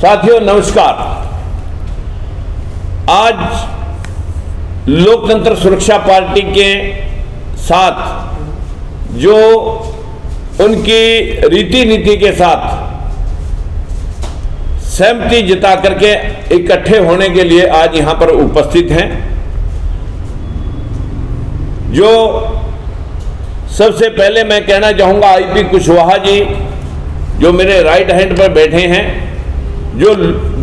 साथियों नमस्कार। आज लोकतंत्र सुरक्षा पार्टी के साथ जो उनकी रीति नीति के साथ सहमति जता करके इकट्ठे होने के लिए आज यहां पर उपस्थित हैं, जो सबसे पहले मैं कहना चाहूंगा आईपी कुशवाहा जी जो मेरे राइट हैंड पर बैठे हैं, जो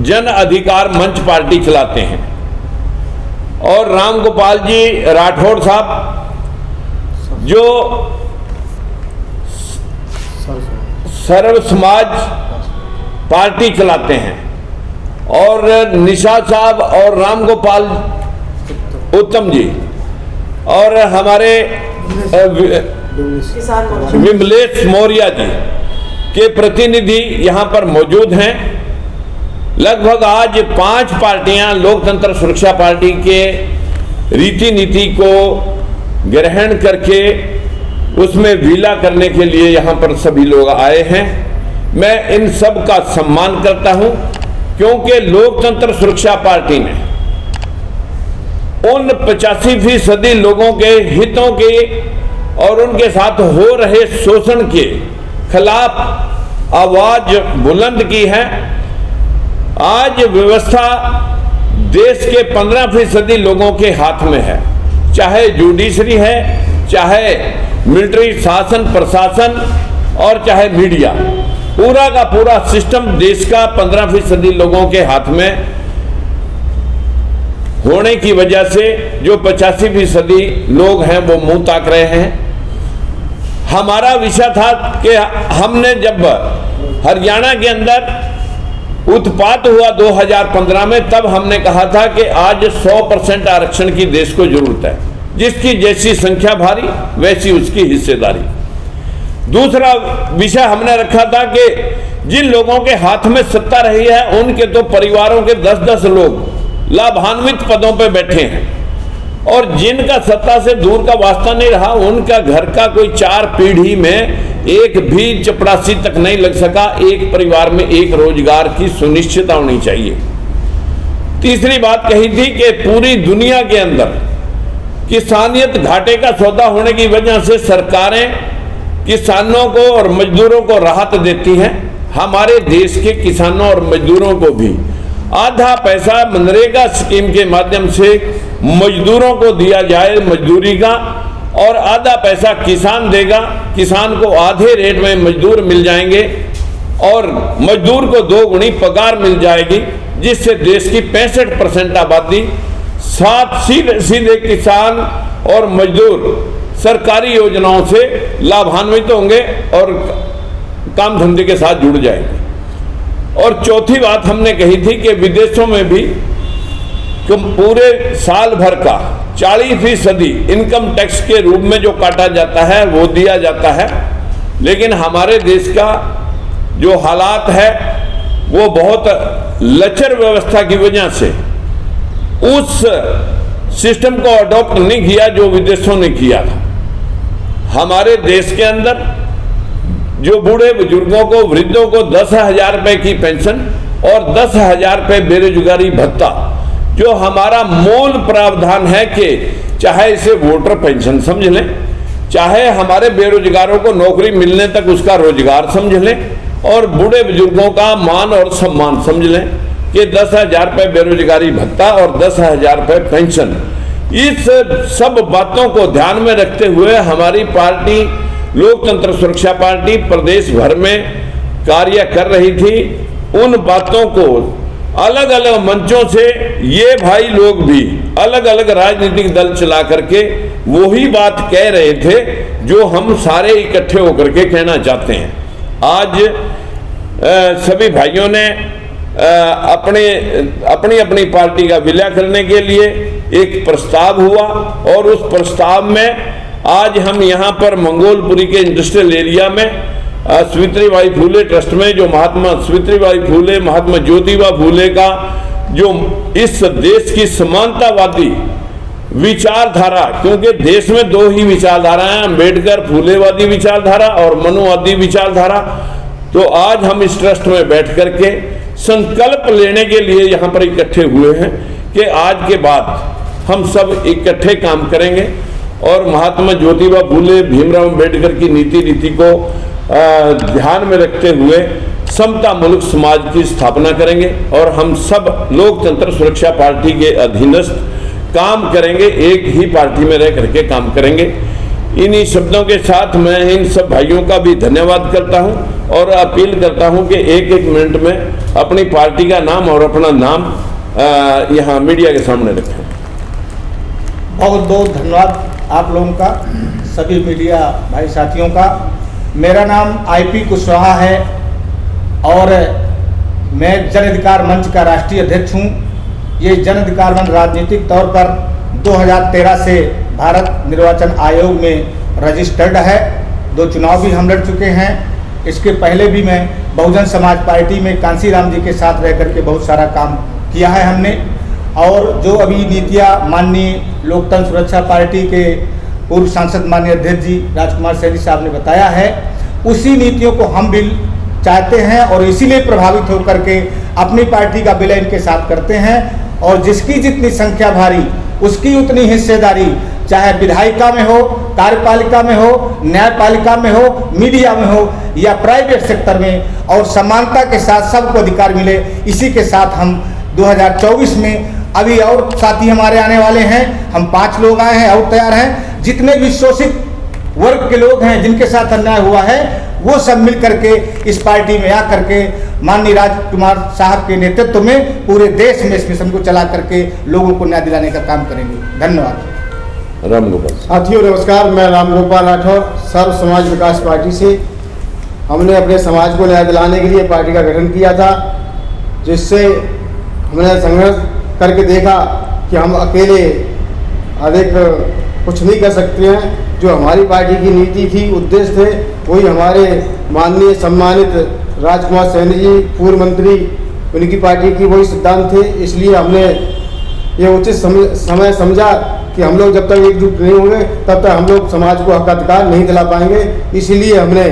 जन अधिकार मंच पार्टी चलाते हैं, और राम गोपाल जी राठौड़ साहब जो सर्व समाज पार्टी चलाते हैं, और निशा साहब और राम गोपाल उत्तम जी और हमारे विमलेश मौर्य जी के प्रतिनिधि यहां पर मौजूद हैं। लगभग आज 5 पार्टियां लोकतंत्र सुरक्षा पार्टी के रीति नीति को ग्रहण करके उसमें विला करने के लिए यहां पर सभी लोग आए हैं। मैं इन सब का सम्मान करता हूं, क्योंकि लोकतंत्र सुरक्षा पार्टी ने उन 85% लोगों के हितों के और उनके साथ हो रहे शोषण के खिलाफ आवाज बुलंद की है। आज व्यवस्था देश के 15% लोगों के हाथ में है, चाहे जुडिशरी है, चाहे मिलिट्री शासन प्रशासन और चाहे मीडिया, पूरा का पूरा सिस्टम देश का 15% लोगों के हाथ में होने की वजह से जो 85% लोग हैं वो मुंह ताक रहे हैं। हमारा विषय था कि हमने जब हरियाणा के अंदर उत्पात हुआ 2015 में, तब हमने कहा था कि आज 100% आरक्षण की देश को जरूरत है, जिसकी जैसी संख्या भारी वैसी उसकी हिस्सेदारी। दूसरा विषय हमने रखा था कि जिन लोगों के हाथ में सत्ता रही है उनके तो परिवारों के 10-10 लोग लाभान्वित पदों पर बैठे हैं, और जिनका सत्ता से दूर का वास्ता नहीं रहा उनका घर का कोई 4 पीढ़ी में एक भी चपरासी तक नहीं लग सका। एक परिवार में एक रोजगार की सुनिश्चितता होनी चाहिए। तीसरी बात कही थी कि पूरी दुनिया के अंदर किसानियत घाटे का सौदा होने की वजह से सरकारें किसानों को और मजदूरों को राहत देती हैं। हमारे देश के किसानों और मजदूरों को भी आधा पैसा मनरेगा स्कीम के माध्यम से मजदूरों को दिया जाए मजदूरी का, और आधा पैसा किसान देगा। किसान को आधे रेट में मजदूर मिल जाएंगे और मजदूर को 2 गुनी पगार मिल जाएगी, जिससे देश की 65% आबादी साथ सीधे किसान और मजदूर सरकारी योजनाओं से लाभान्वित होंगे और काम धंधे के साथ जुड़ जाएंगे। और चौथी बात हमने कही थी कि विदेशों में भी पूरे साल भर का 40% इनकम टैक्स के रूप में जो काटा जाता है वो दिया जाता है, लेकिन हमारे देश का जो हालात है वो बहुत लचर व्यवस्था की वजह से उस सिस्टम को अडॉप्ट नहीं किया जो विदेशों ने किया था। हमारे देश के अंदर जो बूढ़े बुजुर्गों को, वृद्धों को 10,000 रुपए की पेंशन और 10,000 रुपए बेरोजगारी भत्ता, जो हमारा मूल प्रावधान है कि चाहे इसे वोटर पेंशन समझ लें, चाहे हमारे बेरोजगारों को नौकरी मिलने तक उसका रोजगार समझ लें, और बूढ़े बुजुर्गों का मान और सम्मान समझ लें कि 10,000 रुपए बेरोजगारी भत्ता और 10,000 रुपए पेंशन। इस सब बातों को ध्यान में रखते हुए हमारी पार्टी लोकतंत्र सुरक्षा पार्टी प्रदेश भर में कार्य कर रही थी। उन बातों को अलग अलग मंचों से ये भाई लोग भी अलग अलग राजनीतिक दल चला करके वही बात कह रहे थे जो हम सारे इकट्ठे होकर के कहना चाहते हैं। आज सभी भाइयों ने अपनी अपनी पार्टी का विलय करने के लिए एक प्रस्ताव हुआ, और उस प्रस्ताव में आज हम यहाँ पर मंगोलपुरी के इंडस्ट्रियल एरिया में सावित्रीबाई फूले ट्रस्ट में जो महात्मा सावित्रीबाई फूले, महात्मा ज्योतिबा फूले का जो इस देश की समानतावादी विचारधारा, क्योंकि देश में 2 ही विचारधाराएं, अंबेडकर फूलेवादी विचारधारा और मनुवादी विचारधारा, तो आज हम इस ट्रस्ट में बैठ करके संकल्प लेने के लिए यहाँ पर इकट्ठे हुए हैं कि आज के बाद हम सब इकट्ठे काम करेंगे और महात्मा ज्योतिबा फूले भीमराव अम्बेडकर की नीति को ध्यान में रखते हुए समता मुल्क समाज की स्थापना करेंगे और हम सब लोकतंत्र सुरक्षा पार्टी के अधीनस्थ काम करेंगे, एक ही पार्टी में रह करके काम करेंगे। इन्हीं शब्दों के साथ मैं इन सब भाइयों का भी धन्यवाद करता हूं और अपील करता हूं कि एक एक मिनट में अपनी पार्टी का नाम और अपना नाम यहाँ मीडिया के सामने रखें। बहुत बहुत धन्यवाद आप लोगों का, सभी मीडिया भाई साथियों का। मेरा नाम IP कुशवाहा है और मैं जन अधिकार मंच का राष्ट्रीय अध्यक्ष हूँ। ये जन अधिकार मंच राजनीतिक तौर पर 2013 से भारत निर्वाचन आयोग में रजिस्टर्ड है। 2 चुनाव भी हम लड़ चुके हैं। इसके पहले भी मैं बहुजन समाज पार्टी में कांसीराम जी के साथ रह करके बहुत सारा काम किया है हमने। और जो अभी नीतियाँ माननीय लोकतंत्र सुरक्षा पार्टी के पूर्व सांसद माननीय अध्यक्ष जी राजकुमार सैनी साहब ने बताया है, उसी नीतियों को हम भी चाहते हैं और इसीलिए प्रभावित होकर के अपनी पार्टी का विलय इनके साथ करते हैं। और जिसकी जितनी संख्या भारी उसकी उतनी हिस्सेदारी, चाहे विधायिका में हो, कार्यपालिका में हो, न्यायपालिका में हो, मीडिया में हो या प्राइवेट सेक्टर में, और समानता के साथ सबको अधिकार मिले। इसी के साथ हम 2024 में अभी और साथी हमारे आने वाले हैं, हम 5 लोग आए हैं और तैयार हैं। जितने भी शोषित वर्ग के लोग हैं जिनके साथ अन्याय हुआ है वो सब मिल करके इस पार्टी में आकर के माननीय राजकुमार साहब के नेतृत्व में पूरे देश में इस मिशन को चला करके लोगों को न्याय दिलाने का काम करेंगे। धन्यवाद। रामगोपाल साथियों नमस्कार, मैं रामगोपाल राठौर सर्व समाज विकास पार्टी से। हमने अपने समाज को न्याय दिलाने के लिए पार्टी का गठन किया था, जिससे हमने संघर्ष करके देखा कि हम अकेले अधिक कुछ नहीं कर सकते हैं। जो हमारी पार्टी की नीति थी, उद्देश्य थे, वही हमारे माननीय सम्मानित राजकुमार सैनी जी पूर्व मंत्री, उनकी पार्टी की वही सिद्धांत थे। इसलिए हमने ये उचित समय समझा कि हम लोग जब तक एकजुट नहीं होंगे तब तक हम लोग समाज को हक अधिकार नहीं दिला पाएंगे। इसीलिए हमने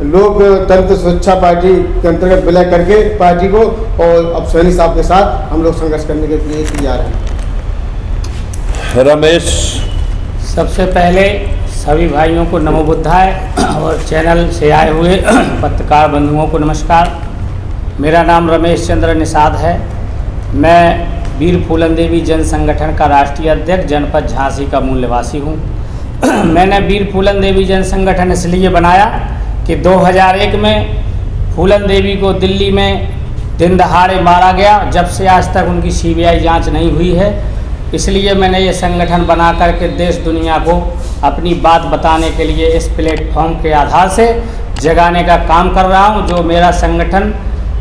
लोकतंत्र सुरक्षा पार्टी के अंतर्गत विलय करके पार्टी को, और अब सैनी साहब के साथ हम लोग संघर्ष करने के लिए तैयार हैं। रमेश। सबसे पहले सभी भाइयों को नमो बुद्धाय और चैनल से आए हुए पत्रकार बंधुओं को नमस्कार। मेरा नाम रमेश चंद्र निषाद है। मैं वीर फूलन देवी जन संगठन का राष्ट्रीय अध्यक्ष जनपद झांसी का मूल निवासी हूँ। मैंने वीर फूलन देवी जन संगठन इसलिए बनाया कि 2001 में फूलन देवी को दिल्ली में दिन दहाड़े मारा गया। जब से आज तक उनकी CBI जांच नहीं हुई है, इसलिए मैंने ये संगठन बना करके देश दुनिया को अपनी बात बताने के लिए इस प्लेटफॉर्म के आधार से जगाने का काम कर रहा हूँ। जो मेरा संगठन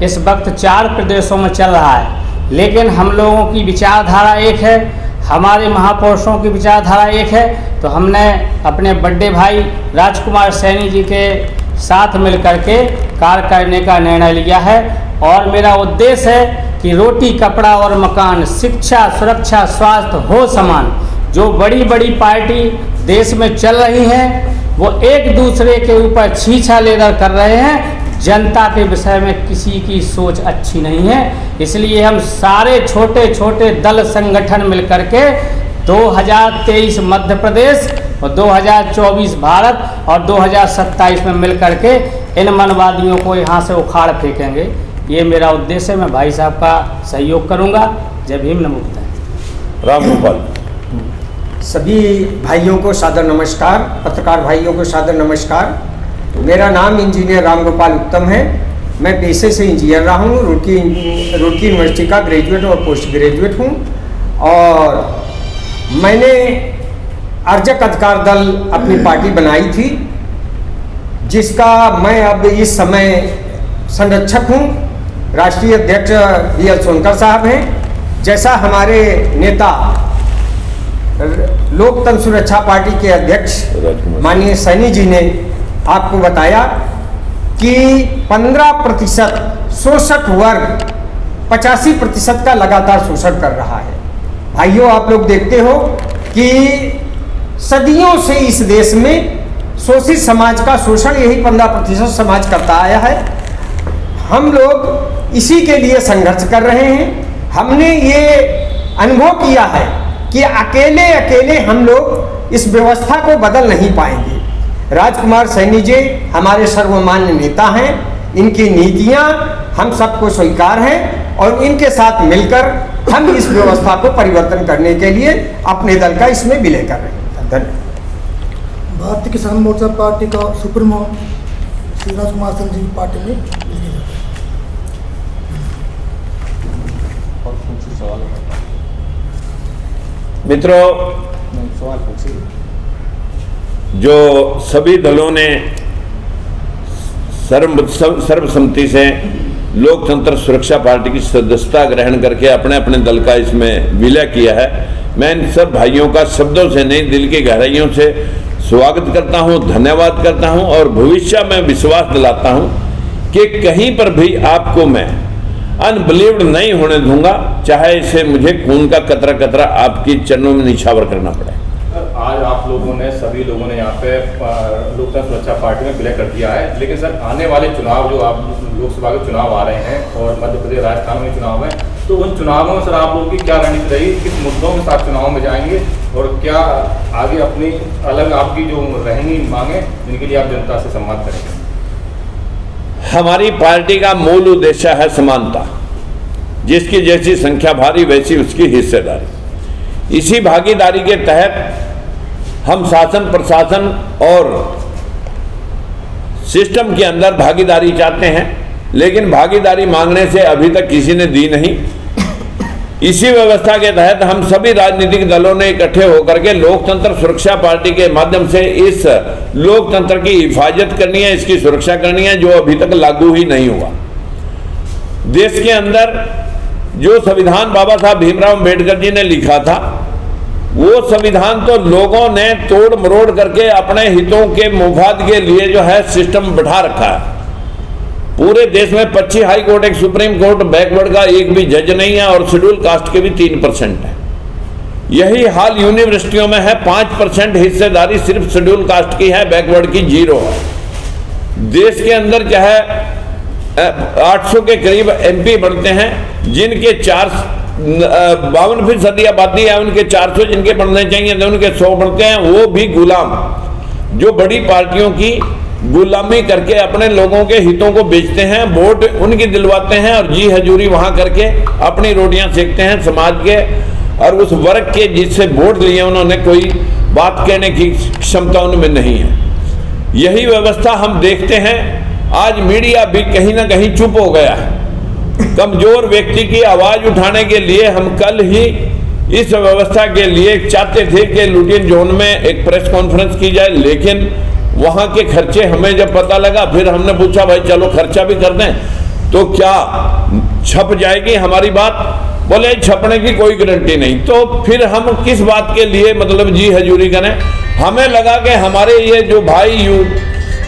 इस वक्त 4 प्रदेशों में चल रहा है, लेकिन हम लोगों की विचारधारा एक है, हमारे महापुरुषों की विचारधारा एक है। तो हमने अपने बड़े भाई राजकुमार सैनी जी के साथ मिल करके कार्य करने का निर्णय लिया है। और मेरा उद्देश्य है कि रोटी कपड़ा और मकान, शिक्षा सुरक्षा स्वास्थ्य हो समान। जो बड़ी बड़ी पार्टी देश में चल रही हैं वो एक दूसरे के ऊपर छीछा लेकर कर रहे हैं। जनता के विषय में किसी की सोच अच्छी नहीं है। इसलिए हम सारे छोटे छोटे दल संगठन मिलकर के 2023 मध्य प्रदेश और 2024 भारत और 2027 में मिलकर के इन मनवादियों को यहाँ से उखाड़ फेंकेंगे। ये मेरा उद्देश्य है। मैं भाई साहब का सहयोग करूँगा। जय भीम, नमो बुद्धाय। रामगोपाल। सभी भाइयों को सादर नमस्कार, पत्रकार भाइयों को सादर नमस्कार। मेरा नाम इंजीनियर रामगोपाल उत्तम है। मैं पेशे से इंजीनियर रहा हूँ। रुड़की यूनिवर्सिटी का ग्रेजुएट और पोस्ट ग्रेजुएट हूँ। और मैंने अर्जक अधिकार दल अपनी पार्टी बनाई थी, जिसका मैं अब इस समय संरक्षक हूँ। राष्ट्रीय अध्यक्ष VL सोनकर साहब हैं। जैसा हमारे नेता लोकतंत्र सुरक्षा पार्टी के अध्यक्ष माननीय सैनी जी ने आपको बताया कि 15% शोषक वर्ग 85% का लगातार शोषण कर रहा है। भाइयों, आप लोग देखते हो कि सदियों से इस देश में शोषित समाज का शोषण यही 15% समाज करता आया है। हम लोग इसी के लिए संघर्ष कर रहे हैं। हमने ये अनुभव किया है कि अकेले अकेले हम लोग इस व्यवस्था को बदल नहीं पाएंगे। राजकुमार सैनी जी हमारे सर्वमान्य नेता हैं, इनकी नीतियां हम सबको स्वीकार हैं और इनके साथ मिलकर हम इस व्यवस्था को परिवर्तन करने के लिए अपने दल का इसमें विलय कर रहे हैं। धन्यवाद। भारतीय किसान मोर्चा पार्टी का सुप्रीमो श्री राजकुमार सैनी जी की पार्टी में मित्रों, जो सभी दलों ने सर्वसम्मति से लोकतंत्र सुरक्षा पार्टी की सदस्यता ग्रहण करके अपने अपने दल का इसमें विलय किया है, मैं इन सब भाइयों का शब्दों से नहीं दिल की गहराइयों से स्वागत करता हूं, धन्यवाद करता हूं और भविष्य में विश्वास दिलाता हूं कि कहीं पर भी आपको मैं अनबिलीव्ड नहीं होने दूंगा, चाहे इसे मुझे खून का कतरा कतरा आपकी चरणों में निछावर करना पड़े। आज आप लोगों ने, सभी लोगों ने यहाँ पे लोकतंत्र सुरक्षा पार्टी में विलय कर दिया है, लेकिन सर आने वाले चुनाव जो आप लोकसभा के चुनाव आ रहे हैं और मध्य प्रदेश राजस्थान में चुनाव है, तो उन चुनावों में सर आप लोगों की क्या रणनीति रही, किस मुद्दों के साथ चुनाव में जाएंगे और क्या आगे अपनी अलग आपकी जो रहेंगी मांगे जिनके लिए आप जनता से संवाद करेंगे? हमारी पार्टी का मूल उद्देश्य है समानता, जिसकी जैसी संख्या भारी वैसी उसकी हिस्सेदारी। इसी भागीदारी के तहत हम शासन प्रशासन और सिस्टम के अंदर भागीदारी चाहते हैं, लेकिन भागीदारी मांगने से अभी तक किसी ने दी नहीं। इसी व्यवस्था के तहत हम सभी राजनीतिक दलों ने इकट्ठे होकर के लोकतंत्र सुरक्षा पार्टी के माध्यम से इस लोकतंत्र की हिफाजत करनी है, इसकी सुरक्षा करनी है, जो अभी तक लागू ही नहीं हुआ। देश के अंदर जो संविधान बाबा साहब भीमराव अम्बेडकर जी ने लिखा था, वो संविधान तो लोगों ने तोड़ मरोड़ करके अपने हितों के मुफाद के लिए जो है सिस्टम बैठा रखा है। पूरे देश में 25 हाई कोर्ट, एक सुप्रीम कोर्ट, बैकवर्ड का एक भी जज नहीं है और शेड्यूल कास्ट के भी 3% है। यही हाल यूनिवर्सिटियों में है, 5% हिस्सेदारी सिर्फ शेड्यूल कास्ट की है, बैकवर्ड की 0 है। देश के अंदर जो है 800 के करीब MP बनते हैं, जिनके 52% आबादी है, उनके 400 जिनके बनने चाहिए थे उनके 100 बनते हैं। वो भी गुलाम, जो बड़ी पार्टियों की गुलामी करके अपने लोगों के हितों को बेचते हैं, वोट उनकी दिलवाते हैं और जी हजूरी वहां करके अपनी रोटियां सेकते हैं। समाज के और उस वर्ग के जिससे वोट लिए उन्होंने कोई बात कहने की क्षमता उनमें नहीं है। यही व्यवस्था हम देखते हैं, आज मीडिया भी कहीं ना कहीं चुप हो गया है। कमजोर व्यक्ति की आवाज उठाने के लिए हम कल ही इस व्यवस्था के लिए चाहते थे कि लुटियन जोन में एक प्रेस कॉन्फ्रेंस की जाए, लेकिन वहां के खर्चे हमें जब पता लगा, फिर हमने पूछा भाई चलो खर्चा भी कर दें, तो क्या छप जाएगी हमारी बात? बोले छपने की कोई गारंटी नहीं। तो फिर हम किस बात के लिए मतलब जी हजूरी करें? हमें लगा कि हमारे ये जो भाई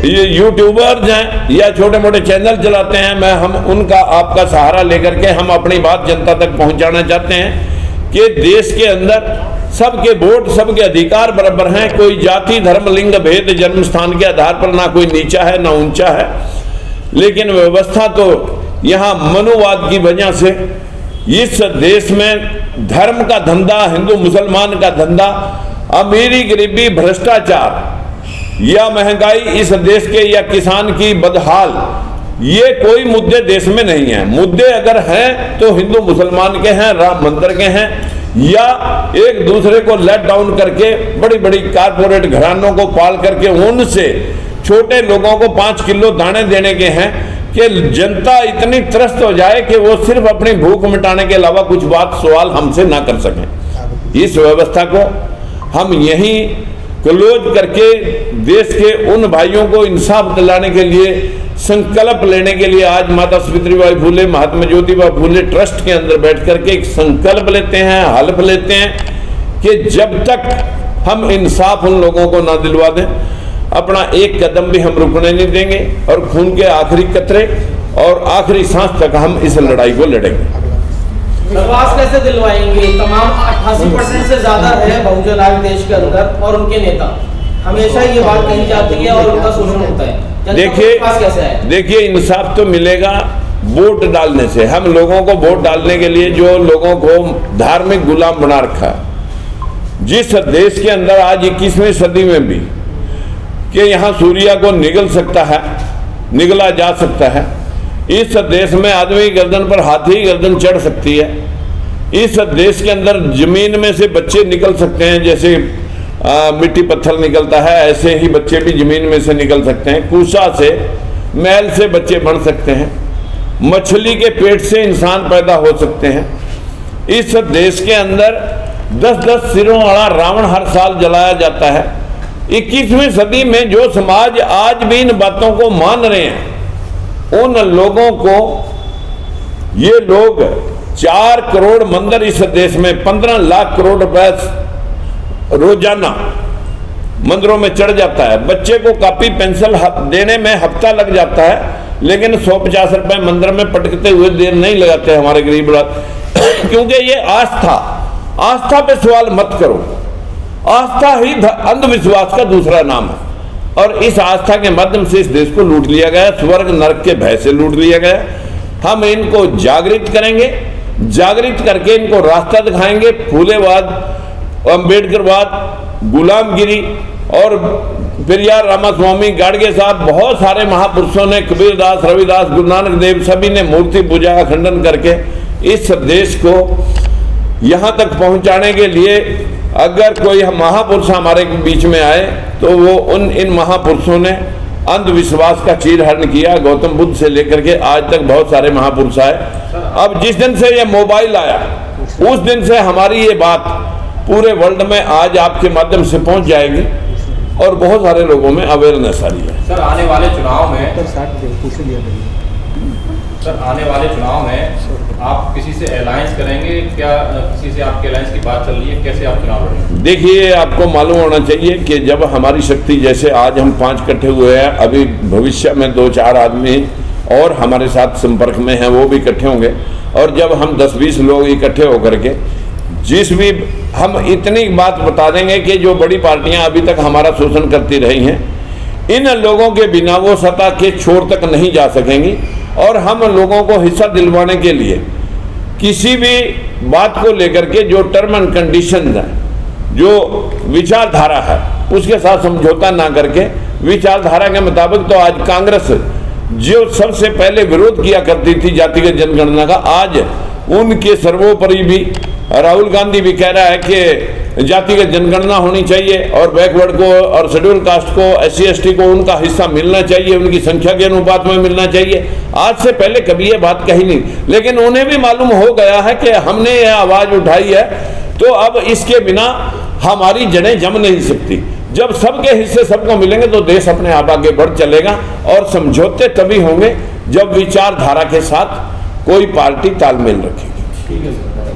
यूट्यूबर्स हैं या छोटे मोटे चैनल चलाते हैं, हम उनका आपका सहारा लेकर के हम अपनी बात जनता तक पहुंचाना चाहते हैं कि देश के अंदर सबके वोट, सबके अधिकार बराबर हैं। कोई जाति, धर्म, लिंग भेद, जन्म स्थान के आधार पर ना कोई नीचा है ना ऊंचा है। लेकिन व्यवस्था तो यहाँ मनुवाद की वजह से इस देश में धर्म का धंधा, हिंदू मुसलमान का धंधा, अमीरी गरीबी, भ्रष्टाचार या महंगाई इस देश के या किसान की बदहाल, ये कोई मुद्दे देश में नहीं है। मुद्दे अगर हैं तो हिंदू मुसलमान के हैं, राम मंदिर के हैं, या एक दूसरे को लेट डाउन करके बड़ी बड़ी कारपोरेट घरानों को पाल करके उनसे छोटे लोगों को 5 किलो दाने देने के हैं कि जनता इतनी त्रस्त हो जाए कि वो सिर्फ अपनी भूख मिटाने के अलावा कुछ बात सवाल हमसे ना कर सकें। इस व्यवस्था को हम यहीं क्लोज करके देश के उन भाइयों को इंसाफ दिलाने के लिए, संकल्प लेने के लिए आज माता सावित्रीबाई फुले, महात्मा ज्योतिबा फुले ट्रस्ट के अंदर बैठ करके एक संकल्प लेते हैं, हल्फ लेते हैं कि जब तक हम इंसाफ उन लोगों को ना दिलवा दें, अपना एक कदम भी हम रुकने नहीं देंगे और खून के आखिरी कतरे और आखिरी सांस तक हम इस लड़ाई को लड़ेंगे। विश्वास कैसे दिलवाएंगे? तमाम 88% से ज्यादा है बहुजन आज देश के अंदर और उनके नेता हमेशा ये बात कही जाती है और उनका शोषण होता है। देखिए इंसाफ तो मिलेगा वोट डालने से। हम लोगों को वोट डालने के लिए जो लोगों को धार्मिक गुलाम बना रखा है, जिस देश के अंदर आज 21वीं सदी में भी कि यहाँ सूर्य को निगल सकता है, निगला जा सकता है, इस देश में आदमी गर्दन पर हाथी गर्दन चढ़ सकती है, इस देश के अंदर जमीन में से बच्चे निकल सकते हैं, जैसे मिट्टी पत्थर निकलता है ऐसे ही बच्चे भी जमीन में से निकल सकते हैं, कूसा से मैल से बच्चे बन सकते हैं, मछली के पेट से इंसान पैदा हो सकते हैं। इस देश के अंदर 10-10 सिरों वाला रावण हर साल जलाया जाता है। 21वीं सदी में जो समाज आज भी इन बातों को मान रहे हैं, उन लोगों को ये लोग 4 करोड़ मंदिर इस देश में 15 लाख करोड़ रुपए रोजाना मंदिरों में चढ़ जाता है। बच्चे को कॉपी पेंसिल देने में हफ्ता लग जाता है, लेकिन 150 रुपए मंदिर में पटकते हुए देर नहीं लगाते हमारे गरीब लोग क्योंकि ये आस्था पे सवाल मत करो। आस्था ही अंधविश्वास का दूसरा नाम है और इस आस्था के माध्यम से इस देश को लूट लिया गया, स्वर्ग नरक के भय से लूट लिया गया। हम इनको जागृत करेंगे, जागृत करके इनको रास्ता दिखाएंगे। फूलेवाद, अम्बेडकरवाद, गुलामगिरी और पेरियार रामास्वामी गाडगे साहब, बहुत सारे महापुरुषों ने, कबीरदास, रविदास, गुरु नानक देव, सभी ने मूर्ति पूजा का खंडन करके इस देश को यहाँ तक पहुँचाने के लिए अगर कोई महापुरुष हमारे बीच में आए तो वो इन महापुरुषों ने अंधविश्वास का चीरहरण किया। गौतम बुद्ध से लेकर के आज तक बहुत सारे महापुरुष आए। अब जिस दिन से ये मोबाइल आया उस दिन से हमारी ये बात पूरे वर्ल्ड में आज आपके माध्यम से पहुंच जाएगी और बहुत सारे लोगों में अवेयरनेस आ रही है। सर आने वाले चुनाव में आप किसी से अलायंस करेंगे क्या? किसी से आपके अलायंस की बात चल रही है? कैसे आप चुनाव लड़ेंगे? देखिए, आपको मालूम होना चाहिए कि जब हमारी शक्ति, जैसे आज हम 5 इकट्ठे हुए हैं, अभी भविष्य में 2-4 आदमी और हमारे साथ संपर्क में हैं, वो भी इकट्ठे होंगे। और जब हम 10-20 लोग इकट्ठे होकर के जिस भी हम इतनी बात बता देंगे कि जो बड़ी पार्टियां अभी तक हमारा शोषण करती रही हैं, इन लोगों के बिना वो सत्ता के छोर तक नहीं जा सकेंगी। और हम लोगों को हिस्सा दिलवाने के लिए किसी भी बात को लेकर के जो टर्म एंड कंडीशन है, जो विचारधारा है, उसके साथ समझौता ना करके विचारधारा के मुताबिक, तो आज कांग्रेस जो सबसे पहले विरोध किया करती थी जातिगत जनगणना का, आज उनके सर्वोपरि भी राहुल गांधी भी कह रहा है कि जातिगत जनगणना होनी चाहिए और बैकवर्ड को और शेड्यूल कास्ट को, SC/ST को उनका हिस्सा मिलना चाहिए, उनकी संख्या के अनुपात में मिलना चाहिए। आज से पहले कभी ये बात कही नहीं, लेकिन उन्हें भी मालूम हो गया है कि हमने ये आवाज उठाई है तो अब इसके बिना हमारी जड़ें जम नहीं सकती। जब सबके हिस्से सबको मिलेंगे तो देश अपने आप आगे बढ़ चलेगा और समझौते तभी होंगे जब विचारधारा के साथ कोई पार्टी तालमेल रखेगी। ठीक है सर।